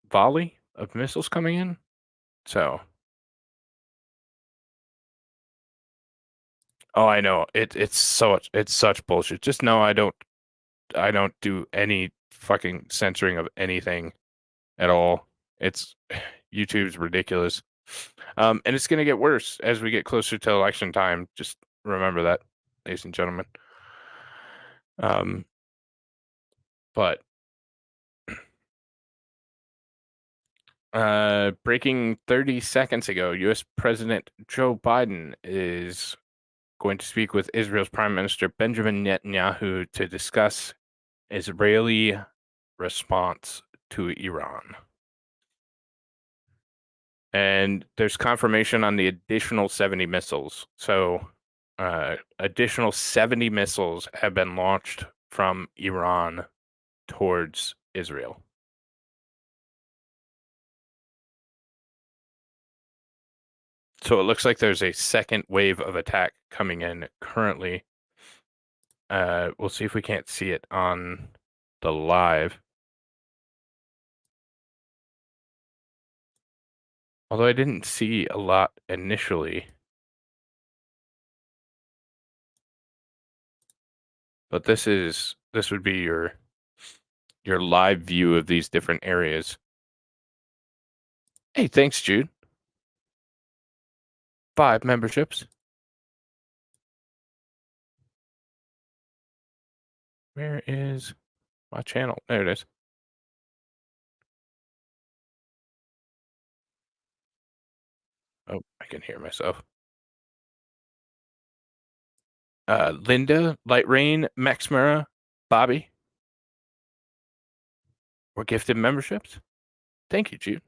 volley of missiles coming in. So, oh, I know it's such bullshit. Just know I don't do any fucking censoring of anything at all. It's YouTube's ridiculous. And it's going to get worse as we get closer to election time. Just remember that, ladies and gentlemen. But breaking 30 seconds ago, U.S. President Joe Biden is going to speak with Israel's Prime Minister Benjamin Netanyahu to discuss Israeli response to Iran. And there's confirmation on the additional 70 missiles. So, additional 70 missiles have been launched from Iran towards Israel. So it looks like there's a second wave of attack coming in currently. We'll see if we can't see it on the live. Although I didn't see a lot initially. But this would be your live view of these different areas. Hey, thanks, Jude. 5 memberships. Where is my channel? There it is. Oh, I can hear myself. Linda, Light Rain, Maxmera, Bobby. We're gifted memberships. Thank you, Jude.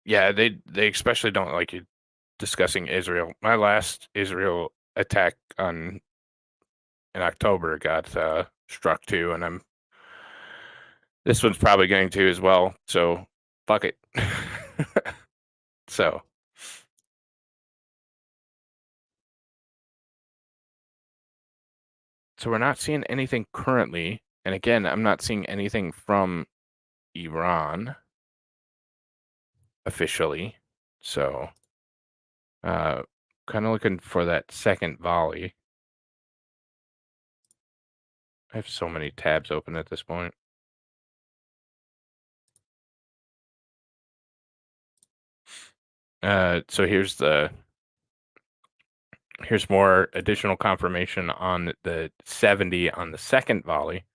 Yeah, they especially don't like you discussing Israel. My last Israel attack in October got struck too, and this one's probably going to as well. So fuck it. So we're not seeing anything currently, and again, I'm not seeing anything from Iran officially. So kind of looking for that second volley. I have so many tabs open at this point. So here's more additional confirmation on the 70 on the second volley.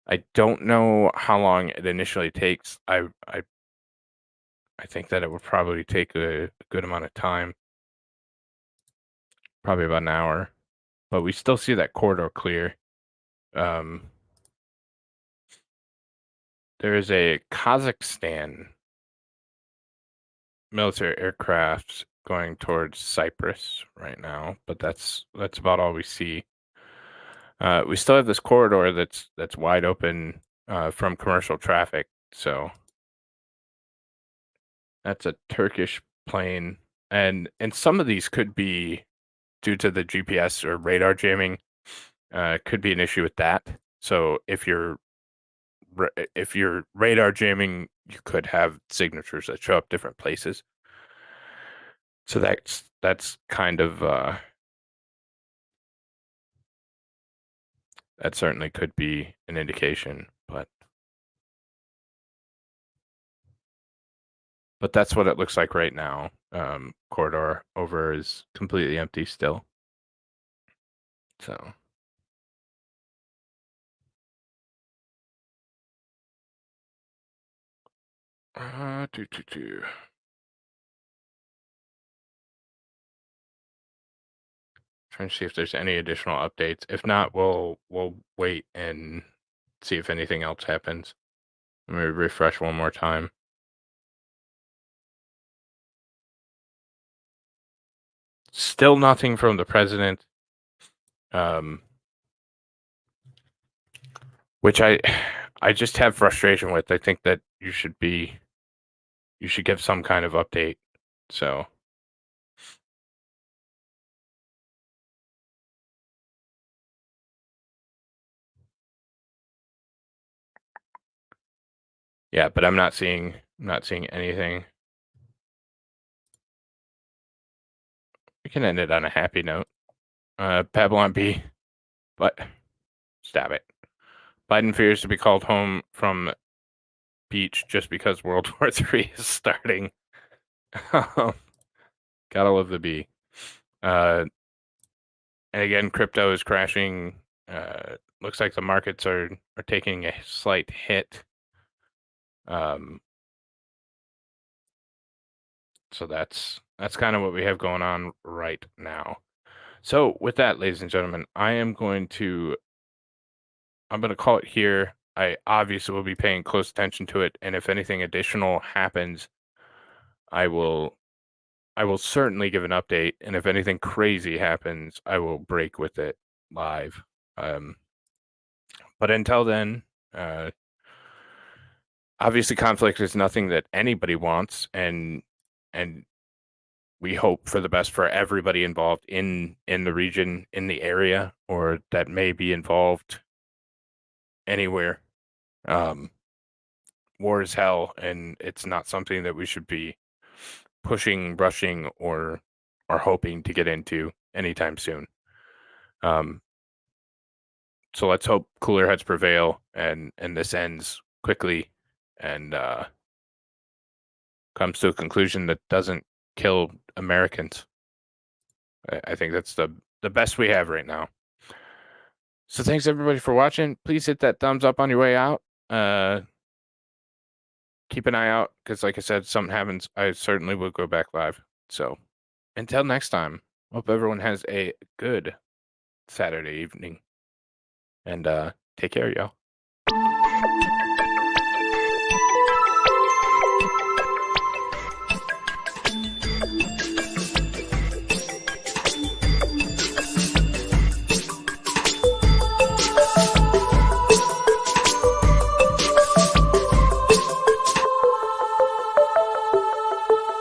I don't know how long it initially takes. I think that it would probably take a good amount of time, probably about an hour, but we still see that corridor clear. There is a Kazakhstan military aircraft going towards Cyprus right now, but that's about all we see. We still have this corridor that's wide open from commercial traffic, so that's a Turkish plane, and some of these could be due to the GPS or radar jamming. Could be an issue with that. So if you're radar jamming, you could have signatures that show up different places. So that's kind of that certainly could be an indication, but that's what it looks like right now. Corridor over is completely empty still. So trying to see if there's any additional updates. If not, we'll wait and see if anything else happens. Let me refresh one more time. Still nothing from the president. Which I just have frustration with. I think that you should give some kind of update. So yeah, but I'm not seeing anything. We can end it on a happy note. Babylon B, but stab it. Biden fears to be called home from beach just because World War III is starting. Gotta love the B. And again, crypto is crashing. Looks like the markets are taking a slight hit. So that's kind of what we have going on right now. So with that, ladies and gentlemen, I'm going to call it here. I obviously will be paying close attention to it, and if anything additional happens, I will certainly give an update, and if anything crazy happens, I will break with it live. But until then, obviously conflict is nothing that anybody wants, and we hope for the best for everybody involved in the region, in the area, or that may be involved anywhere. War is hell, and it's not something that we should be pushing, rushing, or hoping to get into anytime soon. So let's hope cooler heads prevail and this ends quickly and comes to a conclusion that doesn't kill Americans. I think that's the best we have right now. So thanks everybody for watching. Please hit that thumbs up on your way out. Keep an eye out because, like I said, something happens, I certainly will go back live. So until next time, hope everyone has a good Saturday evening. And take care, y'all.